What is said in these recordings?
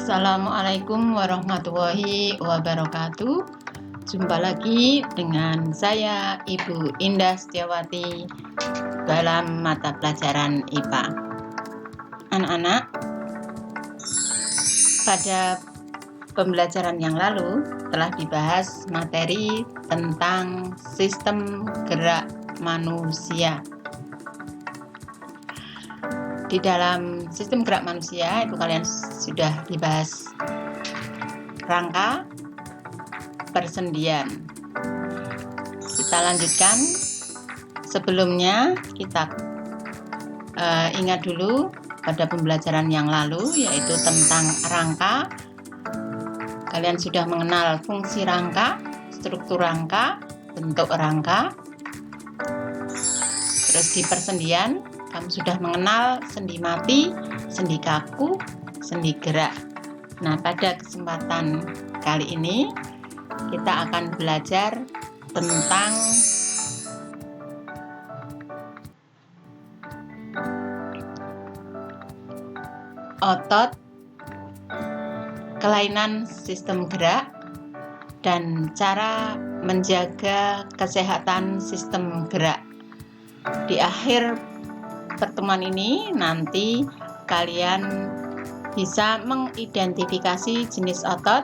Assalamualaikum warahmatullahi wabarakatuh. Jumpa lagi dengan saya Ibu Indah Setiawati dalam mata pelajaran IPA. Anak-anak, pada pembelajaran yang lalu telah dibahas materi tentang sistem gerak manusia. Di dalam sistem gerak manusia itu kalian sudah dibahas rangka, persendian. Kita lanjutkan. Sebelumnya kita ingat dulu pada pembelajaran yang lalu, yaitu tentang rangka. Kalian sudah mengenal fungsi rangka, struktur rangka, bentuk rangka. Terus di persendian kamu sudah mengenal sendi mati, sendi kaku, sendi gerak. Nah, pada kesempatan kali ini kita akan belajar tentang otot, kelainan sistem gerak, dan cara menjaga kesehatan sistem gerak. Di akhir pertemuan ini nanti kalian bisa mengidentifikasi jenis otot,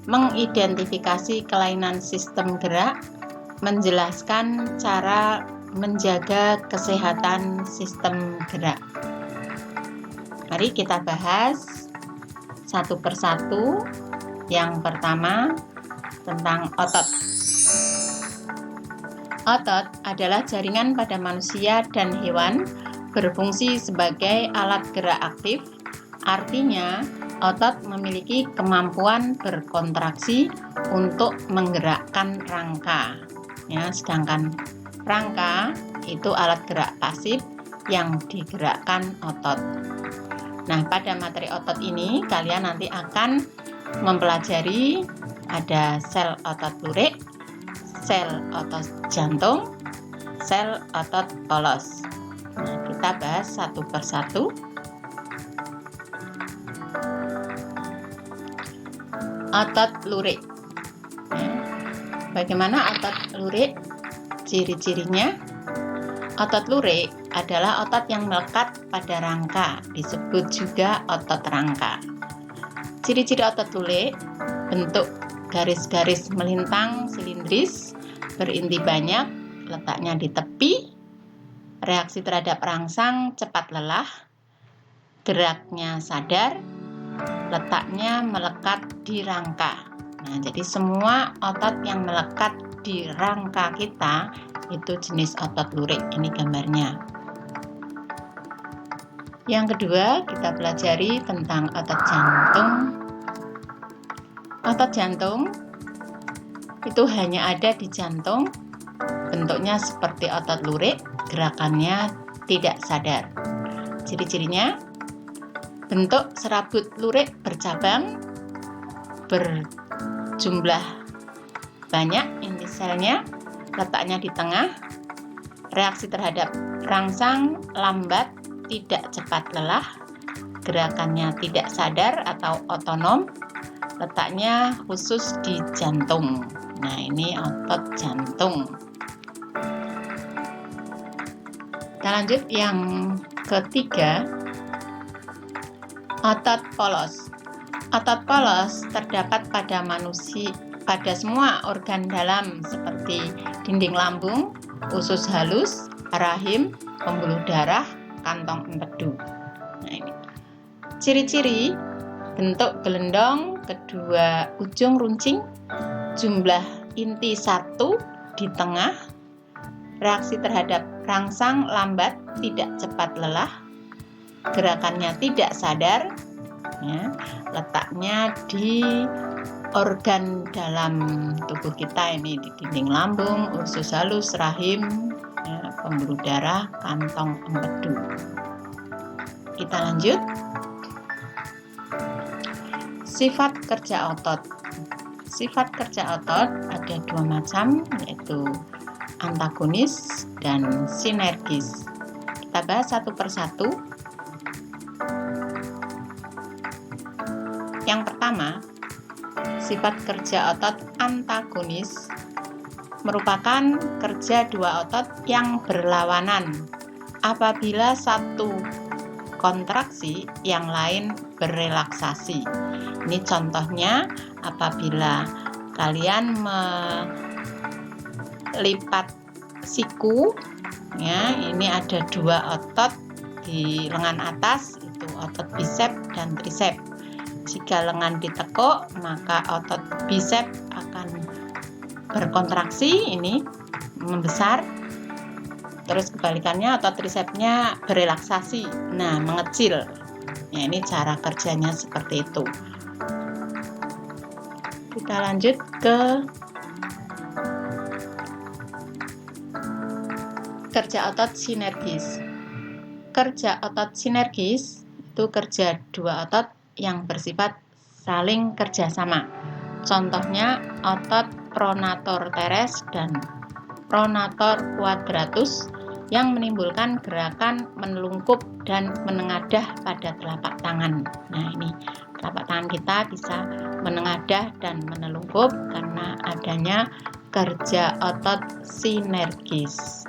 mengidentifikasi kelainan sistem gerak, menjelaskan cara menjaga kesehatan sistem gerak. Mari kita bahas satu persatu. Yang pertama tentang otot. Otot adalah jaringan pada manusia dan hewan, berfungsi sebagai alat gerak aktif. Artinya, otot memiliki kemampuan berkontraksi untuk menggerakkan rangka. Ya, sedangkan rangka itu alat gerak pasif yang digerakkan otot. Nah, pada materi otot ini kalian nanti akan mempelajari ada sel otot lurik, sel otot jantung, sel otot polos. Nah, kita bahas satu persatu. Otot lurik. Bagaimana otot lurik? Ciri-cirinya? Otot lurik adalah otot yang melekat pada rangka, disebut juga otot rangka. Ciri-ciri otot lurik: bentuk garis-garis melintang silindris, berinti banyak, letaknya di tepi, reaksi terhadap rangsang cepat lelah, geraknya sadar, letaknya melekat di rangka. Nah, jadi semua otot yang melekat di rangka kita itu jenis otot lurik. Ini gambarnya. Yang kedua, kita pelajari tentang otot jantung. Otot jantung itu hanya ada di jantung, bentuknya seperti otot lurik, gerakannya tidak sadar. Ciri-cirinya: bentuk serabut lurik bercabang, berjumlah banyak inti selnya, letaknya di tengah, reaksi terhadap rangsang lambat, tidak cepat lelah, gerakannya tidak sadar atau otonom, letaknya khusus di jantung. Nah, ini otot jantung. Kita lanjut yang ketiga, otot polos. Otot polos terdapat pada manusia, pada semua organ dalam seperti dinding lambung, usus halus, rahim, pembuluh darah, kantong empedu. Nah, ini ciri-ciri: bentuk gelendong, kedua ujung runcing, jumlah inti 1 di tengah, reaksi terhadap rangsang lambat, tidak cepat lelah, gerakannya tidak sadar, ya, letaknya di organ dalam tubuh kita ini, di dinding lambung, usus halus, rahim, ya, pembuluh darah, kantong empedu. Kita lanjut. Sifat kerja otot. Sifat kerja otot ada dua macam, yaitu antagonis dan sinergis. Kita bahas satu persatu. Yang bersifat kerja otot antagonis merupakan kerja dua otot yang berlawanan. Apabila satu kontraksi, yang lain berrelaksasi. Ini contohnya apabila kalian melipat siku, ya, ini ada dua otot di lengan atas, itu otot bisep dan trisep. Jika lengan ditekuk, maka otot bisep akan berkontraksi, ini membesar. Terus kebalikannya, otot trisepnya berrelaksasi, nah mengecil. Ya, ini cara kerjanya seperti itu. Kita lanjut ke kerja otot sinergis. Kerja otot sinergis itu kerja dua otot yang bersifat saling kerjasama. Contohnya otot pronator teres dan pronator quadratus yang menimbulkan gerakan menelungkup dan menengadah pada telapak tangan. Nah, ini telapak tangan kita bisa menengadah dan menelungkup karena adanya kerja otot sinergis.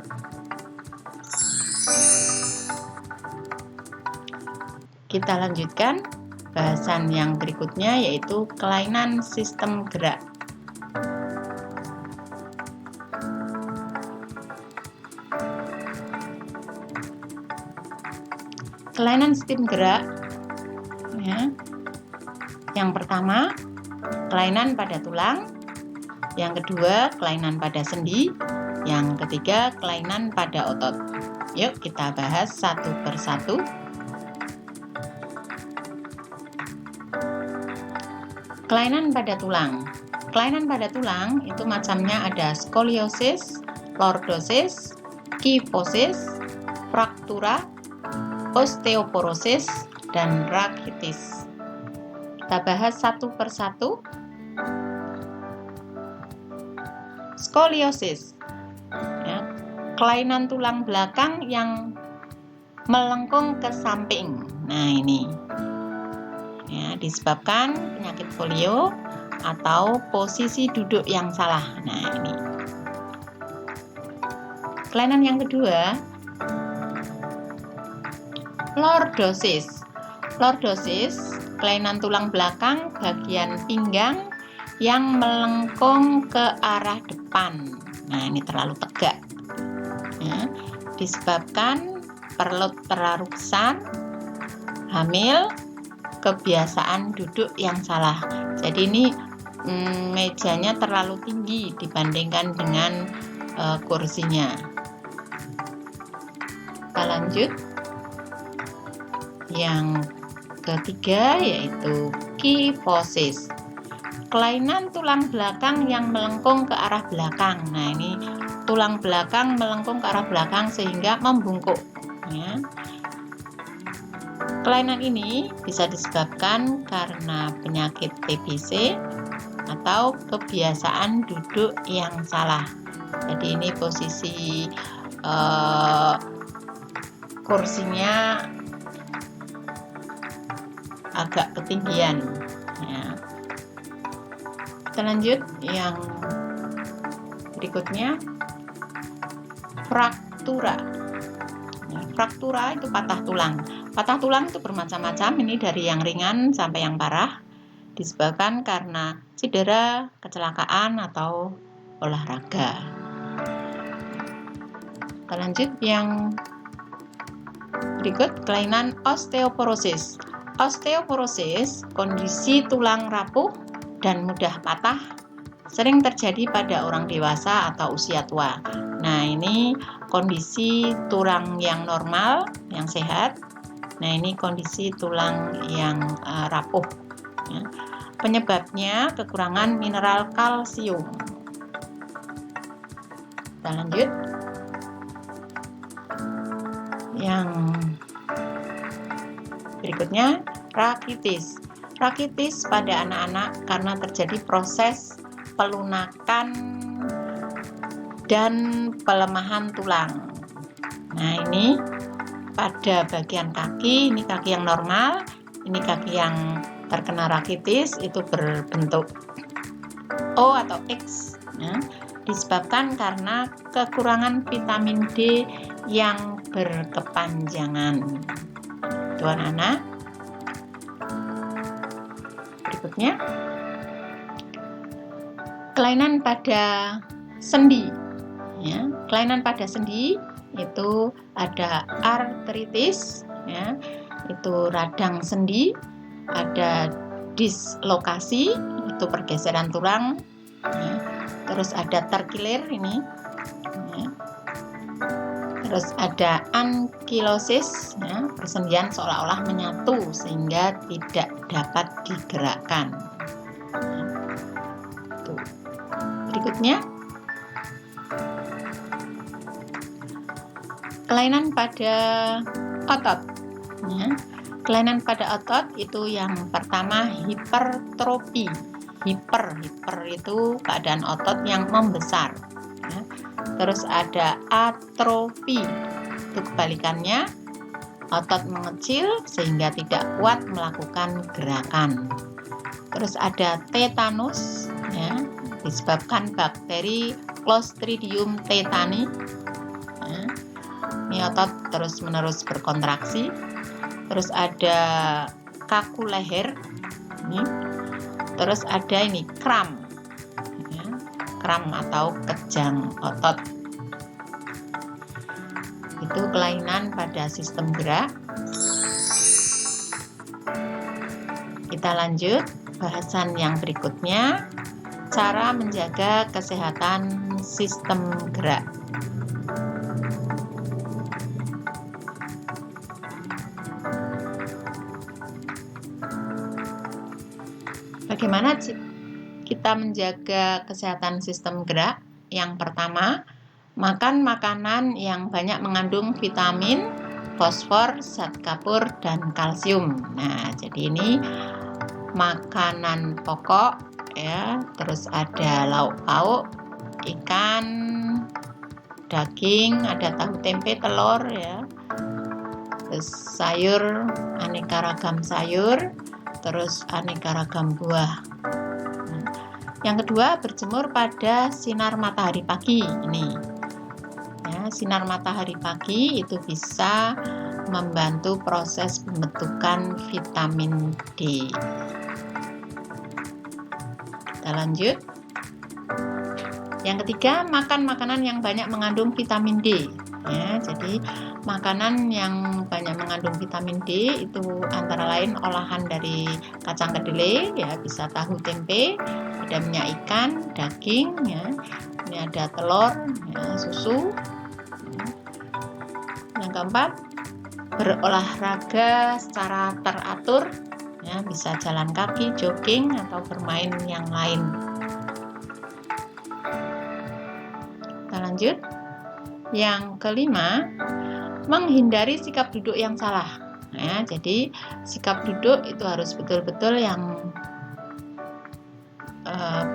Kita lanjutkan bahasan yang berikutnya, yaitu kelainan sistem gerak. Kelainan sistem gerak, ya. Yang pertama, kelainan pada tulang. Yang kedua, kelainan pada sendi. Yang ketiga, kelainan pada otot. Yuk kita bahas satu persatu. Kelainan pada tulang. Kelainan pada tulang itu macamnya ada skoliosis, lordosis, kifosis, fraktura, osteoporosis, dan rakitis. Kita bahas satu persatu. Skoliosis, ya, kelainan tulang belakang yang melengkung ke samping. Nah, ini ya, disebabkan penyakit polio atau posisi duduk yang salah. Nah, ini. Kelainan yang kedua, lordosis. Lordosis, kelainan tulang belakang bagian pinggang yang melengkung ke arah depan. Nah, ini terlalu tegak. Ya, disebabkan perut terlalu besar, hamil, kebiasaan duduk yang salah. Jadi ini mejanya terlalu tinggi dibandingkan dengan kursinya. Kita lanjut. Yang ketiga yaitu kifosis. Kelainan tulang belakang yang melengkung ke arah belakang. Nah, ini tulang belakang melengkung ke arah belakang sehingga membungkuk. Ya. Kelainan ini bisa disebabkan karena penyakit TBC atau kebiasaan duduk yang salah. Jadi ini posisi kursinya agak ketinggian. Ya. Kita lanjut yang berikutnya, fraktura. Ya, fraktura itu patah tulang. Patah tulang itu bermacam-macam, ini dari yang ringan sampai yang parah, disebabkan karena cedera, kecelakaan, atau olahraga. Kita lanjut yang berikut, kelainan osteoporosis. Osteoporosis, kondisi tulang rapuh dan mudah patah, sering terjadi pada orang dewasa atau usia tua. Nah, ini kondisi tulang yang normal, yang sehat. Nah, ini kondisi tulang yang rapuh. Ya. Penyebabnya kekurangan mineral kalsium. Kita lanjut. Yang berikutnya, rakitis. Rakitis pada anak-anak karena terjadi proses pelunakan dan pelemahan tulang. Nah, ini pada bagian kaki, ini kaki yang normal, ini kaki yang terkena rakitis, itu berbentuk O atau X, ya, disebabkan karena kekurangan vitamin D yang berkepanjangan. Itu anak-anak. Berikutnya, kelainan pada sendi. Ya, kelainan pada sendi itu ada artritis, ya, itu radang sendi, ada dislokasi, itu pergeseran tulang, ya. Terus ada terkilir ini, ya. Terus ada ankilosis, ya, persendian seolah-olah menyatu sehingga tidak dapat digerakkan. Ya. Tuh. Berikutnya, kelainan pada otot. Ya. Kelainan pada otot itu yang pertama hipertrofi. Hiper itu keadaan otot yang membesar. Ya. Terus ada atrofi, itu kebalikannya, otot mengecil sehingga tidak kuat melakukan gerakan. Terus ada tetanus, ya, disebabkan bakteri Clostridium tetani. Ya. Ini otot terus-menerus berkontraksi. Terus ada kaku leher. Ini. Terus ada ini kram. Ya, kram atau kejang otot. Itu kelainan pada sistem gerak. Kita lanjut bahasan yang berikutnya, cara menjaga kesehatan sistem gerak. Bagaimana kita menjaga kesehatan sistem gerak? Yang pertama, makan makanan yang banyak mengandung vitamin, fosfor, zat kapur, dan kalsium. Nah, jadi ini makanan pokok, ya. Terus ada lauk pauk, ikan, daging, ada tahu tempe, telur, ya. Terus sayur, aneka ragam sayur. Terus aneka ragam buah. Yang kedua, berjemur pada sinar matahari pagi. Ini, ya, sinar matahari pagi itu bisa membantu proses pembentukan vitamin D. Kita lanjut. Yang ketiga, makan makanan yang banyak mengandung vitamin D. Ya, jadi makanan yang banyak mengandung vitamin D itu antara lain olahan dari kacang kedelai, ya, bisa tahu tempe, ada minyak ikan, daging, ya. Ini ada telur, ya, susu. Ya. Yang keempat, berolahraga secara teratur, ya, bisa jalan kaki, jogging, atau bermain yang lain. Kita lanjut. Yang kelima, menghindari sikap duduk yang salah. Ya, jadi sikap duduk itu harus betul-betul yang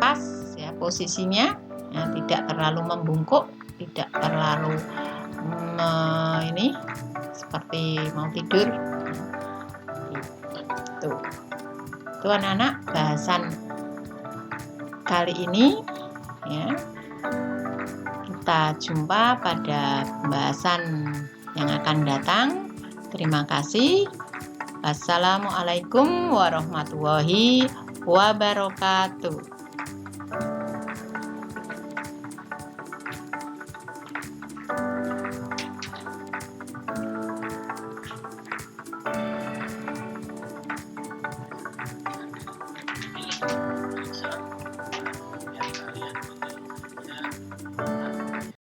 pas, ya, posisinya, ya, tidak terlalu membungkuk, tidak terlalu ini seperti mau tidur. Itu anak-anak bahasan kali ini, ya. Kita jumpa pada pembahasan yang akan datang. Terima kasih. Wassalamualaikum warahmatullahi wabarakatuh.